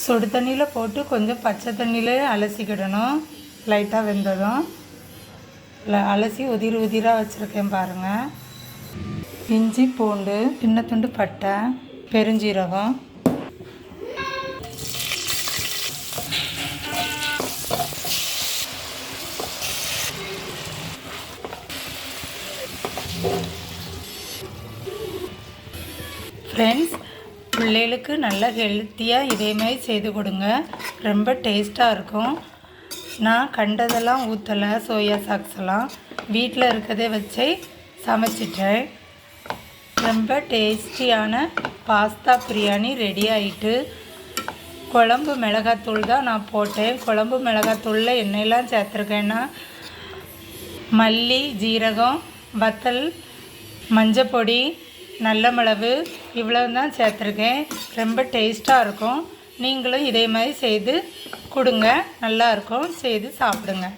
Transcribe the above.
சுடு தண்ணியில் போட்டு கொஞ்சம் பச்சை தண்ணியில் அலசிக்கிடணும். லைட்டாக வெந்ததும் அலசி உதிராக வச்சுருக்கேன் பாருங்கள். இஞ்சி, பூண்டு, சின்ன துண்டு பட்டை, பெருஞ்சீரகம், ஃப்ரெண்ட்ஸ், பிள்ளைகளுக்கு நல்லா ஹெல்த்தியாக இதேமாதிரி செய்து கொடுங்க. ரொம்ப டேஸ்ட்டாக இருக்கும். நான் கண்டதெல்லாம் ஊற்றலை. சோயா சாக்ஸ் எல்லாம் வீட்டில் இருக்கிறதே வச்சு சமைச்சிட்டேன். ரொம்ப டேஸ்டியான பாஸ்தா பிரியாணி ரெடி ஆகிட்டு. குழம்பு மிளகாத்தூள் தான் நான் போட்டேன். குழம்பு மிளகாத்தூளில் எண்ணெயெல்லாம் சேர்த்துருக்கேன்னா மல்லி, ஜீரகம், வத்தல், மஞ்சப்பொடி, நல்ல மிளகு இவ்வளவு தான் சேர்த்துருக்கேன். ரொம்ப டேஸ்ட்டாக இருக்கும். நீங்களும் இதே மாதிரி செய்து கொடுங்க. நல்லாயிருக்கும். செய்து சாப்பிடுங்க.